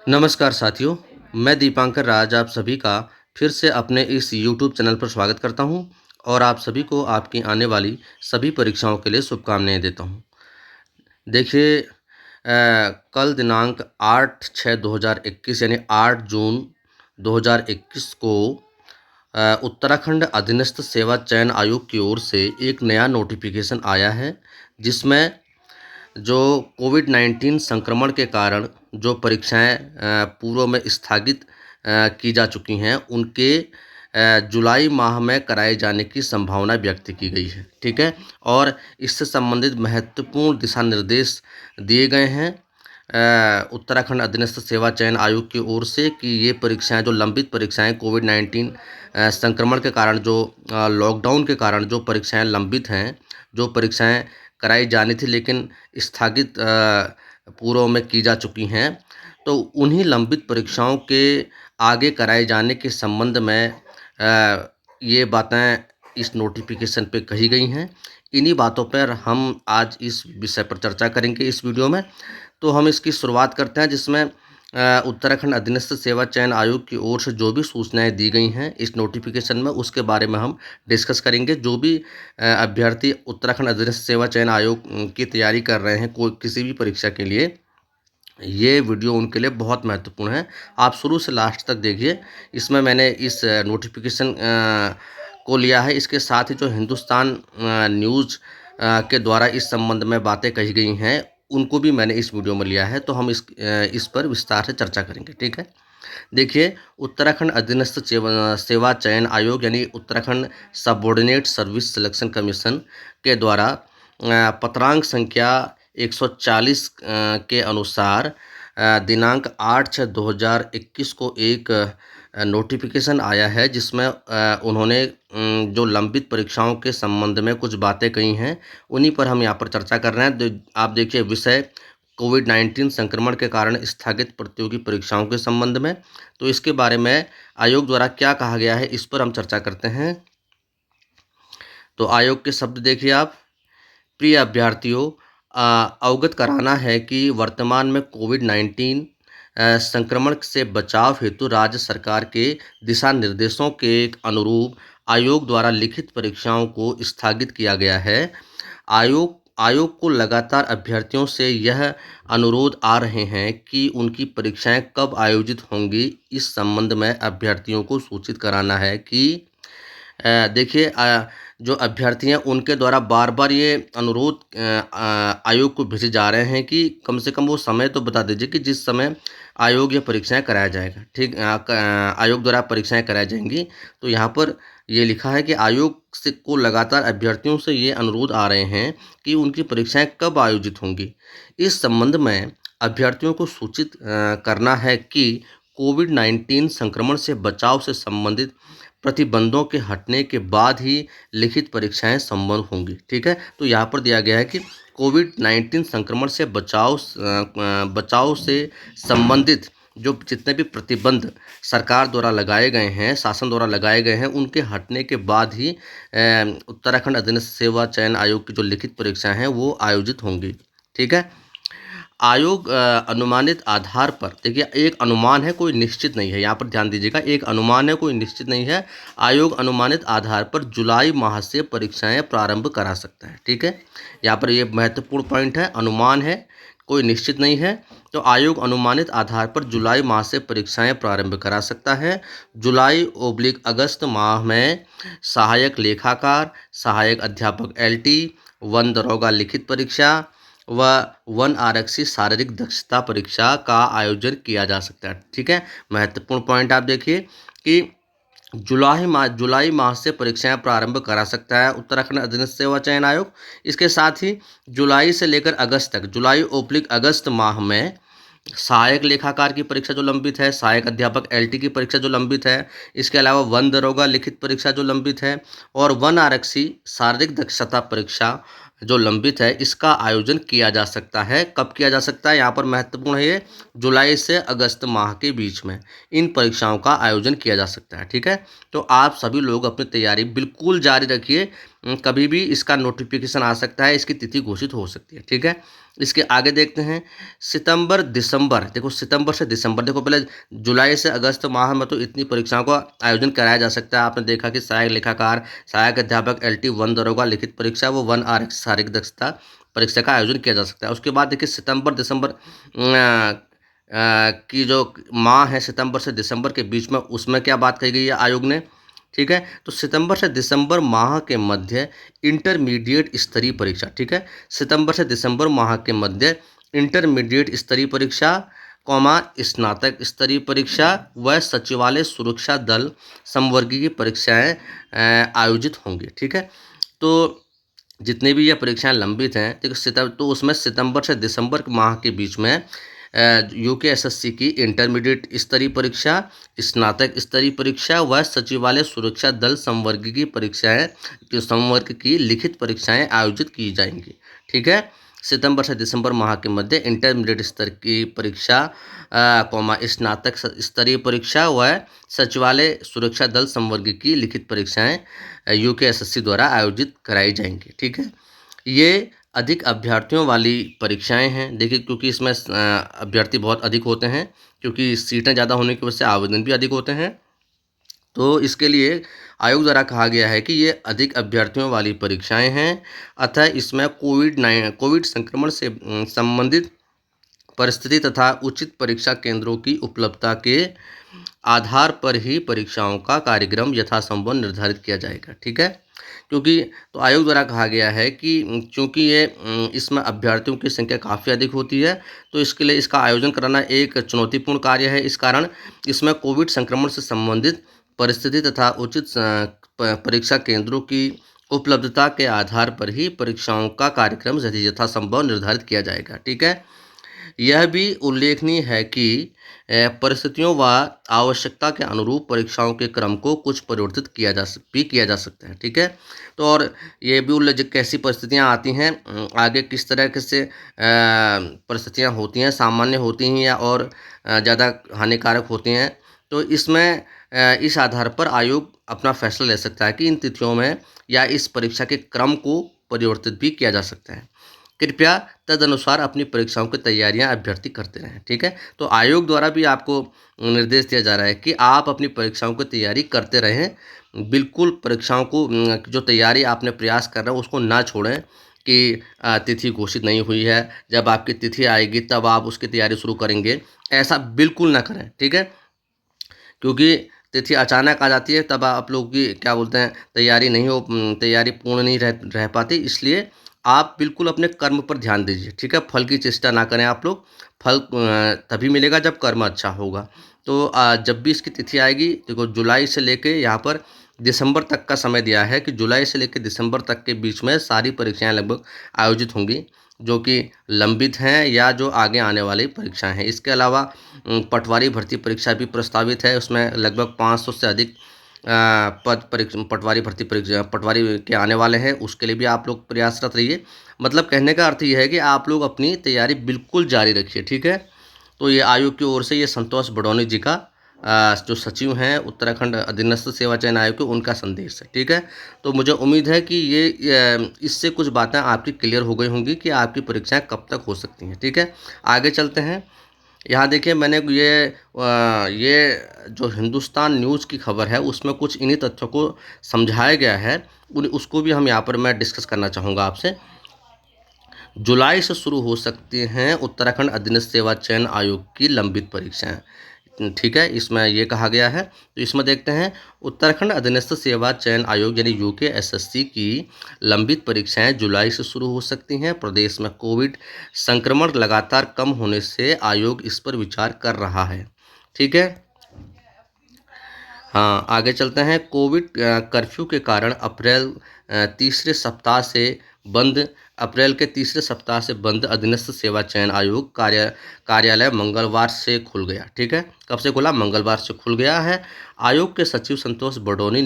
नमस्कार साथियों, मैं दीपांकर राज आप सभी का फिर से अपने इस यूट्यूब चैनल पर स्वागत करता हूं और आप सभी को आपकी आने वाली सभी परीक्षाओं के लिए शुभकामनाएं देता हूं। देखिए कल दिनांक 8/6/2021 यानी 8 जून 2021 को उत्तराखंड अधीनस्थ सेवा चयन आयोग की ओर से एक नया नोटिफिकेशन आया है, जिसमें जो कोविड-19 संक्रमण के कारण जो परीक्षाएँ पूर्व में स्थगित की जा चुकी हैं, उनके जुलाई माह में कराए जाने की संभावना व्यक्त की गई है, ठीक है? और इससे संबंधित महत्वपूर्ण दिशा निर्देश दिए गए हैं उत्तराखंड अधीनस्थ सेवा चयन आयोग की ओर से कि ये परीक्षाएँ जो लंबित परीक्षाएँ कोविड-19 संक्रमण के कारण जो लॉकडाउन के कारण जो परीक्षाएँ लंबित हैं, जो परीक्षाएँ कराई जानी थी लेकिन स्थगित पूर्व में की जा चुकी हैं, तो उन्हीं लंबित परीक्षाओं के आगे कराए जाने के संबंध में ये बातें इस नोटिफिकेशन पे कही गई हैं। इन्हीं बातों पर हम आज इस विषय पर चर्चा करेंगे इस वीडियो में। तो हम इसकी शुरुआत करते हैं, जिसमें उत्तराखंड अधीनस्थ सेवा चयन आयोग की ओर से जो भी सूचनाएँ दी गई हैं इस नोटिफिकेशन में, उसके बारे में हम डिस्कस करेंगे। जो भी अभ्यर्थी उत्तराखंड अधीनस्थ सेवा चयन आयोग की तैयारी कर रहे हैं कोई किसी भी परीक्षा के लिए, ये वीडियो उनके लिए बहुत महत्वपूर्ण है। आप शुरू से लास्ट तक देखिए। इसमें मैंने इस नोटिफिकेशन को लिया है। इसके साथ ही जो हिंदुस्तान न्यूज़ के द्वारा इस संबंध में बातें कही गई हैं, उनको भी मैंने इस वीडियो में लिया है, तो हम इस पर विस्तार से चर्चा करेंगे, ठीक है? देखिए, उत्तराखंड अधीनस्थ सेवा चयन आयोग यानी Uttarakhand subordinate service selection commission के द्वारा पत्रांक संख्या 140 के अनुसार दिनांक 8/6/2021 को एक नोटिफिकेशन आया है, जिसमें उन्होंने जो लंबित परीक्षाओं के संबंध में कुछ बातें कही हैं, उन्हीं पर हम यहाँ पर चर्चा कर रहे हैं। आप देखिए, विषय कोविड-19 संक्रमण के कारण स्थगित प्रतियोगी परीक्षाओं के संबंध में। तो इसके बारे में आयोग द्वारा क्या कहा गया है, इस पर हम चर्चा करते हैं। तो आयोग के शब्द देखिए आप। प्रिय अभ्यर्थियों, अवगत कराना है कि वर्तमान में कोविड-19 संक्रमण से बचाव हेतु राज्य सरकार के दिशा निर्देशों के अनुरूप आयोग द्वारा लिखित परीक्षाओं को स्थगित किया गया है। आयोग आयोग को लगातार अभ्यर्थियों से यह अनुरोध आ रहे हैं कि उनकी परीक्षाएं कब आयोजित होंगी, इस संबंध में अभ्यर्थियों को सूचित कराना है कि देखिए जो अभ्यर्थी हैं उनके द्वारा बार-बार ये अनुरोध आयोग को भेजे जा रहे हैं कि कम से कम वो समय तो बता दीजिए कि जिस समय आयोग ये परीक्षाएँ कराया जाएगा, ठीक? आयोग द्वारा परीक्षाएँ कराई जाएँगी। तो यहाँ पर ये लिखा है कि आयोग से को लगातार अभ्यर्थियों से ये अनुरोध आ रहे हैं कि उनकी परीक्षाएँ कब आयोजित होंगी। इस संबंध में अभ्यर्थियों को सूचित करना है कि कोविड-19 संक्रमण से बचाव से संबंधित प्रतिबंधों के हटने के बाद ही लिखित परीक्षाएं संपन्न होंगी, ठीक है? तो यहाँ पर दिया गया है कि कोविड-19 संक्रमण से बचाव से संबंधित जो जितने भी प्रतिबंध सरकार द्वारा लगाए गए हैं, शासन द्वारा लगाए गए हैं, उनके हटने के बाद ही उत्तराखंड अधीनस्थ सेवा चयन आयोग की जो लिखित परीक्षाएं हैं वो आयोजित होंगी, ठीक है? आयोग अनुमानित आधार पर देखिए, एक अनुमान है, कोई निश्चित नहीं है। यहाँ पर ध्यान दीजिएगा, एक अनुमान है, कोई निश्चित नहीं है। आयोग अनुमानित आधार पर जुलाई माह से परीक्षाएं प्रारंभ करा सकता है, ठीक है? यहाँ पर ये महत्वपूर्ण पॉइंट है, अनुमान है, कोई निश्चित नहीं है। तो आयोग अनुमानित आधार पर जुलाई माह से परीक्षाएं प्रारंभ करा सकता है। जुलाई/अगस्त माह में सहायक लेखाकार, सहायक अध्यापक LT, वन दरोगा लिखित परीक्षा व वन आरक्षी शारीरिक दक्षता परीक्षा का आयोजन किया जा सकता है, ठीक है? महत्वपूर्ण पॉइंट आप देखिए कि जुलाई माह से परीक्षाएं प्रारंभ करा सकता है उत्तराखंड अधीनस्थ सेवा चयन आयोग। इसके साथ ही जुलाई से लेकर अगस्त तक, जुलाई/अगस्त माह में सहायक लेखाकार की परीक्षा जो लंबित है, सहायक अध्यापक LT की परीक्षा जो लंबित है, इसके अलावा वन दरोगा लिखित परीक्षा जो लंबित है और वन आरक्षी शारीरिक दक्षता परीक्षा जो लंबित है, इसका आयोजन किया जा सकता है। कब किया जा सकता है? यहाँ पर महत्वपूर्ण है ये, जुलाई से अगस्त माह के बीच में इन परीक्षाओं का आयोजन किया जा सकता है, ठीक है? तो आप सभी लोग अपनी तैयारी बिल्कुल जारी रखिए। कभी भी इसका नोटिफिकेशन आ सकता है, इसकी तिथि घोषित हो सकती है। ठीक है, इसके आगे देखते हैं सितंबर दिसंबर। देखो सितंबर से दिसंबर, देखो पहले जुलाई से अगस्त माह में तो इतनी परीक्षाओं का आयोजन कराया जा सकता है। आपने देखा कि सहायक लेखाकार, सहायक अध्यापक, LT1 दरोगा लिखित परीक्षा, वो 1 आरक्षी शारीरिक दक्षता परीक्षा का आयोजन किया जा सकता है। उसके बाद देखिए सितंबर दिसंबर की जो माह है, सितंबर से दिसंबर के बीच में, उसमें क्या बात कही गई है आयोग ने। ठीक है, तो सितंबर से दिसंबर माह के मध्य इंटरमीडिएट स्तरीय परीक्षा। ठीक है, सितंबर से दिसंबर माह के मध्य इंटरमीडिएट स्तरीय परीक्षा, स्नातक स्तरीय परीक्षा व सचिवालय सुरक्षा दल संवर्गीय परीक्षाएं आयोजित होंगी। ठीक है, तो जितनी भी ये परीक्षाएं लंबित हैं, ठीक है, तो उसमें सितंबर से दिसंबर माह के बीच में UKSSC की इंटरमीडिएट स्तरीय परीक्षा, स्नातक स्तरीय परीक्षा व सचिवालय सुरक्षा दल संवर्ग की लिखित परीक्षाएं आयोजित की जाएंगी। ठीक है, सितंबर से दिसंबर माह के मध्य इंटरमीडिएट स्तर की परीक्षा, स्नातक स्तरीय परीक्षा व सचिवालय सुरक्षा दल संवर्ग की लिखित परीक्षाएं UKSSC द्वारा आयोजित कराई जाएंगी। ठीक है, ये अधिक अभ्यर्थियों वाली परीक्षाएं हैं। देखिए, क्योंकि इसमें अभ्यर्थी बहुत अधिक होते हैं, क्योंकि सीटें ज़्यादा होने की वजह से आवेदन भी अधिक होते हैं, तो इसके लिए आयोग द्वारा कहा गया है कि ये अधिक अभ्यर्थियों वाली परीक्षाएं हैं। अतः इसमें कोविड संक्रमण से संबंधित परिस्थिति तथा उचित परीक्षा केंद्रों की उपलब्धता के आधार पर ही परीक्षाओं का कार्यक्रम यथासंभव निर्धारित किया जाएगा। ठीक है, क्योंकि तो आयोग द्वारा कहा गया है कि चूंकि ये इसमें अभ्यर्थियों की संख्या काफ़ी अधिक होती है, तो इसके लिए इसका आयोजन कराना एक चुनौतीपूर्ण कार्य है। इस कारण इसमें कोविड संक्रमण से संबंधित परिस्थिति तथा उचित परीक्षा केंद्रों की उपलब्धता के आधार पर ही परीक्षाओं का कार्यक्रम यथासंभव निर्धारित किया जाएगा। ठीक है, यह भी उल्लेखनीय है कि परिस्थितियों व आवश्यकता के अनुरूप परीक्षाओं के क्रम को कुछ परिवर्तित किया जा सकता है। ठीक है, तो और ये भी उल्लेख कैसी परिस्थितियां आती हैं, आगे किस तरह के से परिस्थितियां होती हैं, सामान्य होती हैं या और ज़्यादा हानिकारक होती हैं, तो इसमें इस आधार पर आयोग अपना फैसला ले सकता है कि इन तिथियों में या इस परीक्षा के क्रम को परिवर्तित भी किया जा सकता है। कृपया तदनुसार अपनी परीक्षाओं की तैयारियां अभ्यर्थी करते रहें। ठीक है, तो आयोग द्वारा भी आपको निर्देश दिया जा रहा है कि आप अपनी परीक्षाओं की तैयारी करते रहें। बिल्कुल परीक्षाओं को जो तैयारी आपने प्रयास कर रहे हैं उसको ना छोड़ें कि तिथि घोषित नहीं हुई है, जब आपकी तिथि आएगी तब आप उसकी तैयारी शुरू करेंगे, ऐसा बिल्कुल ना करें। ठीक है, क्योंकि तिथि अचानक आ जाती है, तब आप लोग की क्या बोलते हैं तैयारी पूर्ण नहीं रह पाती। इसलिए आप बिल्कुल अपने कर्म पर ध्यान दीजिए। ठीक है, फल की चेष्टा ना करें आप लोग। फल तभी मिलेगा जब कर्म अच्छा होगा। तो जब भी इसकी तिथि आएगी, देखो जुलाई से लेके यहाँ पर दिसंबर तक का समय दिया है कि जुलाई से लेकर दिसंबर तक के बीच में सारी परीक्षाएं लगभग आयोजित होंगी, जो कि लंबित हैं या जो आगे आने वाली परीक्षाएं हैं। इसके अलावा पटवारी भर्ती परीक्षा भी प्रस्तावित है। उसमें लगभग 500 से अधिक पटवारी के आने वाले हैं। उसके लिए भी आप लोग प्रयासरत रहिए। मतलब कहने का अर्थ ये है कि आप लोग अपनी तैयारी बिल्कुल जारी रखिए। ठीक है, तो ये आयोग की ओर से ये संतोष बडौनी जी का जो सचिव हैं उत्तराखंड अधीनस्थ सेवा चयन आयोग के, उनका संदेश है। ठीक है, तो मुझे उम्मीद है कि इससे कुछ बातें आपकी क्लियर हो गई होंगी कि आपकी परीक्षाएं कब तक हो सकती हैं। ठीक है, आगे चलते हैं। यहाँ देखिए, मैंने ये जो हिंदुस्तान न्यूज़ की खबर है उसमें कुछ इन्हीं तथ्यों को समझाया गया है, उसको भी हम यहाँ पर मैं डिस्कस करना चाहूँगा आपसे। जुलाई से शुरू हो सकती हैं उत्तराखंड अधीनस्थ सेवा चयन आयोग की लंबित परीक्षाएं। ठीक है, इसमें ये कहा गया है। तो इसमें देखते हैं, उत्तराखंड अधीनस्थ सेवा चयन आयोग यानी UKSSC की लंबित परीक्षाएं जुलाई से शुरू हो सकती हैं। प्रदेश में कोविड संक्रमण लगातार कम होने से आयोग इस पर विचार कर रहा है। ठीक है, हाँ, आगे चलते हैं। कोविड कर्फ्यू के कारण अप्रैल के तीसरे सप्ताह से बंद अधीनस्थ सेवा चयन आयोग कार्यालय मंगलवार से खुल गया। ठीक है, कब से खुला? मंगलवार से खुल गया है। आयोग के सचिव संतोष बडौनी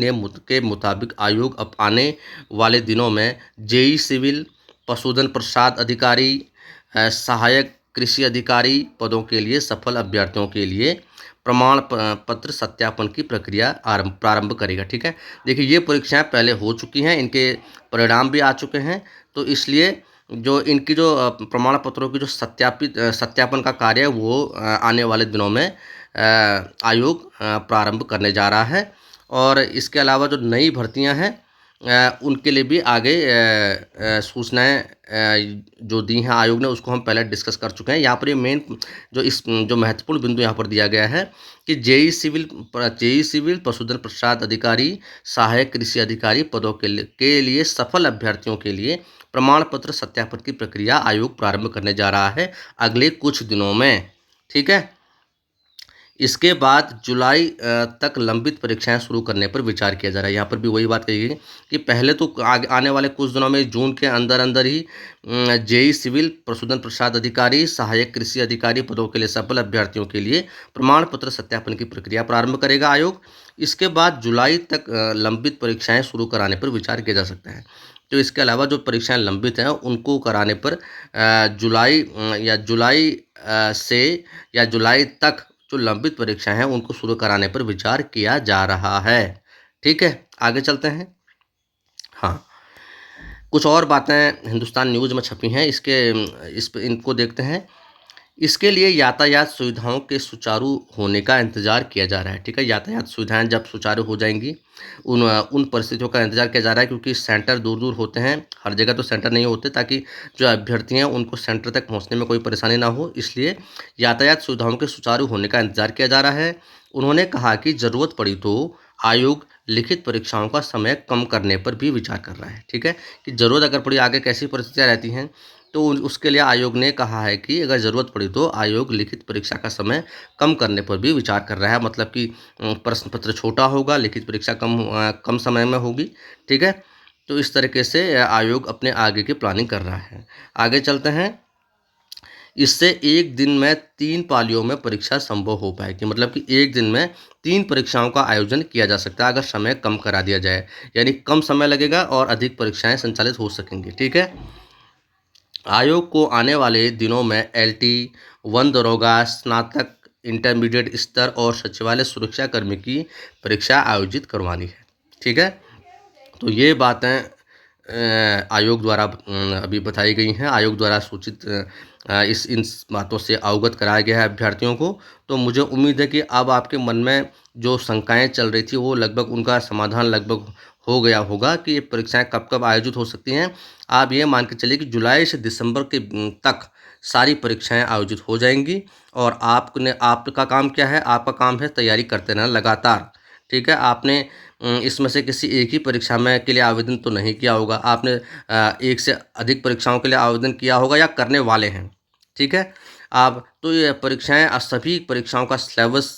के मुताबिक आयोग अब आने वाले दिनों में JEE सिविल, पशुधन प्रसाद अधिकारी, सहायक कृषि अधिकारी पदों के लिए सफल अभ्यर्थियों के लिए प्रमाण पत्र सत्यापन की प्रक्रिया प्रारंभ करेगा। ठीक है, देखिए ये परीक्षाएं पहले हो चुकी हैं, इनके परिणाम भी आ चुके हैं, तो इसलिए जो इनकी जो प्रमाण पत्रों की जो सत्यापन का कार्य है वो आने वाले दिनों में आयोग प्रारंभ करने जा रहा है। और इसके अलावा जो नई भर्तियां हैं उनके लिए भी आगे सूचनाएं जो दी हैं आयोग ने, उसको हम पहले डिस्कस कर चुके हैं। यहाँ पर ये मेन जो महत्वपूर्ण बिंदु यहाँ पर दिया गया है कि जेई सिविल पशुधन प्रसाद अधिकारी, सहायक कृषि अधिकारी पदों के लिए सफल अभ्यर्थियों के लिए प्रमाण पत्र सत्यापन की प्रक्रिया आयोग प्रारंभ करने जा रहा है अगले कुछ दिनों में। ठीक है, इसके बाद जुलाई तक लंबित परीक्षाएं शुरू करने पर विचार किया जा रहा है। यहाँ पर भी वही बात कही गई कि पहले तो आगे आने वाले कुछ दिनों में जून के अंदर अंदर ही जेई सिविल पशुधन प्रसाद अधिकारी, सहायक कृषि अधिकारी पदों के लिए सफल अभ्यर्थियों के लिए प्रमाण पत्र सत्यापन की प्रक्रिया प्रारंभ करेगा आयोग। इसके बाद जुलाई तक लंबित परीक्षाएं शुरू कराने पर विचार किया जा सकता है। तो इसके अलावा जो परीक्षाएं लंबित हैं उनको कराने पर से या जुलाई तक जो लंबित परीक्षाएं हैं उनको शुरू कराने पर विचार किया जा रहा है। ठीक है, आगे चलते हैं। हाँ, कुछ और बातें हिंदुस्तान न्यूज़ में छपी हैं, इनको देखते हैं। इसके लिए यातायात सुविधाओं के सुचारू होने का इंतज़ार किया जा रहा है। ठीक है, यातायात सुविधाएं जब सुचारू हो जाएंगी उन परिस्थितियों का इंतज़ार किया जा रहा है, क्योंकि सेंटर दूर दूर होते हैं, हर जगह तो सेंटर नहीं होते, ताकि जो अभ्यर्थी हैं उनको सेंटर तक पहुंचने में कोई परेशानी ना हो, इसलिए यातायात सुविधाओं के सुचारू होने का इंतज़ार किया जा रहा है। उन्होंने कहा कि ज़रूरत पड़ी तो आयोग लिखित परीक्षाओं का समय कम करने पर भी विचार कर रहा है। ठीक है, कि ज़रूरत अगर पड़ी, आगे कैसी परिस्थितियाँ रहती हैं, तो उसके लिए आयोग ने कहा है कि अगर ज़रूरत पड़ी तो आयोग लिखित परीक्षा का समय कम करने पर भी विचार कर रहा है। मतलब कि प्रश्न पत्र छोटा होगा, लिखित परीक्षा कम समय में होगी। ठीक है, तो इस तरीके से आयोग अपने आगे की प्लानिंग कर रहा है। आगे चलते हैं। इससे एक दिन में 3 पालियों में परीक्षा संभव हो पाएगी। मतलब कि एक दिन में 3 परीक्षाओं का आयोजन किया जा सकता है अगर समय कम करा दिया जाए, यानी कम समय लगेगा और अधिक परीक्षाएं संचालित हो सकेंगी। ठीक है, आयोग को आने वाले दिनों में LT, वन दरोगा, स्नातक, इंटरमीडिएट स्तर और सचिवालय सुरक्षा कर्मी की परीक्षा आयोजित करवानी है। ठीक है, तो ये बातें आयोग द्वारा अभी बताई गई हैं। आयोग द्वारा सूचित इन बातों से अवगत कराया गया है अभ्यर्थियों को। तो मुझे उम्मीद है कि अब आपके मन में जो शंकाएं चल रही थी वो लगभग उनका समाधान लगभग हो गया होगा कि ये परीक्षाएं कब कब आयोजित हो सकती हैं। आप ये मान के चलिए कि जुलाई से दिसंबर के तक सारी परीक्षाएं आयोजित हो जाएंगी। और आपका काम क्या है? आपका काम है तैयारी करते रहना लगातार। ठीक है, आपने इसमें से किसी एक ही परीक्षा में के लिए आवेदन तो नहीं किया होगा, आपने एक से अधिक परीक्षाओं के लिए आवेदन किया होगा या करने वाले हैं। ठीक है, आप तो ये परीक्षाएं सभी परीक्षाओं का सिलेबस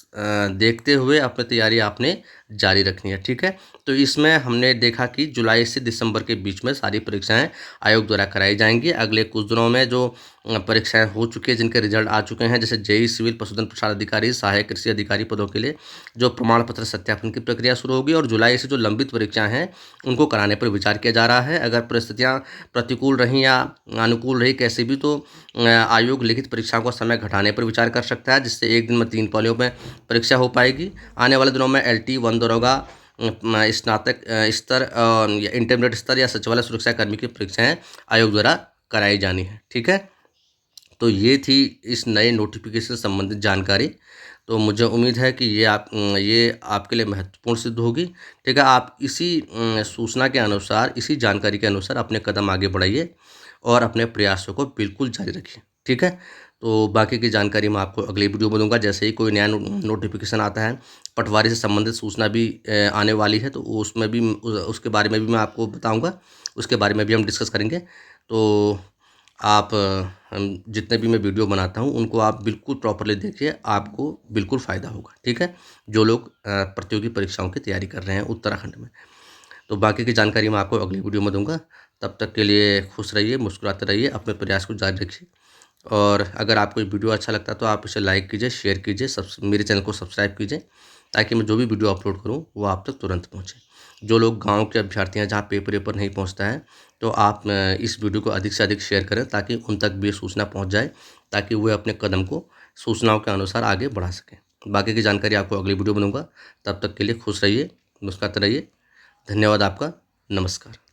देखते हुए अपनी तैयारी आपने जारी रखनी है। ठीक है, तो इसमें हमने देखा कि जुलाई से दिसंबर के बीच में सारी परीक्षाएं आयोग द्वारा कराई जाएंगी। अगले कुछ दिनों में जो परीक्षाएं हो चुकी हैं, जिनके रिजल्ट आ चुके हैं, जैसे जेई सिविल पशुधन प्रसाद अधिकारी, सहायक कृषि अधिकारी पदों के लिए जो प्रमाण पत्र सत्यापन की प्रक्रिया शुरू होगी, और जुलाई से जो लंबित परीक्षाएं हैं उनको कराने पर विचार किया जा रहा है। अगर परिस्थितियां प्रतिकूल रहीं या अनुकूल रही कैसे भी, तो आयोग लिखित परीक्षाओं का समय घटाने पर विचार कर सकता है, जिससे एक दिन में 3 पालियों में परीक्षा हो पाएगी। आने वाले दिनों में LT, वन दरोगा, स्नातक स्तर, या इंटरमीडिएट स्तर या सचिवालय सुरक्षा कर्मी की परीक्षाएं आयोग द्वारा कराई जानी है। ठीक है, तो ये थी इस नए नोटिफिकेशन से संबंधित जानकारी। तो मुझे उम्मीद है कि ये आपके लिए महत्वपूर्ण सिद्ध होगी। ठीक है, आप इसी सूचना के अनुसार, इसी जानकारी के अनुसार अपने कदम आगे बढ़ाइए और अपने प्रयासों को बिल्कुल जारी रखिए। ठीक है, तो बाकी की जानकारी मैं आपको अगली वीडियो में दूंगा। जैसे ही कोई नया नोटिफिकेशन आता है, पटवारी से संबंधित सूचना भी आने वाली है, तो उसमें भी उसके बारे में भी मैं आपको बताऊंगा, उसके बारे में भी हम डिस्कस करेंगे। तो आप हम जितने भी मैं वीडियो बनाता हूँ उनको आप बिल्कुल प्रॉपरली देखिए, आपको बिल्कुल फ़ायदा होगा। ठीक है, जो लोग प्रतियोगी परीक्षाओं की तैयारी कर रहे हैं उत्तराखंड में। तो बाकी की जानकारी मैं आपको अगली वीडियो में दूंगा। तब तक के लिए खुश रहिए, मुस्कुराते रहिए, अपने प्रयास को जारी रखिए। और अगर आपको ये वीडियो अच्छा लगता है तो आप इसे लाइक कीजिए, शेयर कीजिए, मेरे चैनल को सब्सक्राइब कीजिए, ताकि मैं जो भी वीडियो अपलोड करूँ वो आप तक तुरंत पहुँचे। जो लोग गांव के अभ्यर्थी हैं जहाँ पेपर वेपर नहीं पहुँचता है, तो आप इस वीडियो को अधिक से अधिक शेयर करें, ताकि उन तक भी ये सूचना पहुँच जाए, ताकि वे अपने कदम को सूचनाओं के अनुसार आगे बढ़ा सकें। बाकी की जानकारी आपको अगली वीडियो में दूँगा। तब तक के लिए खुश रहिए, मुस्कुराते रहिए। धन्यवाद आपका। नमस्कार।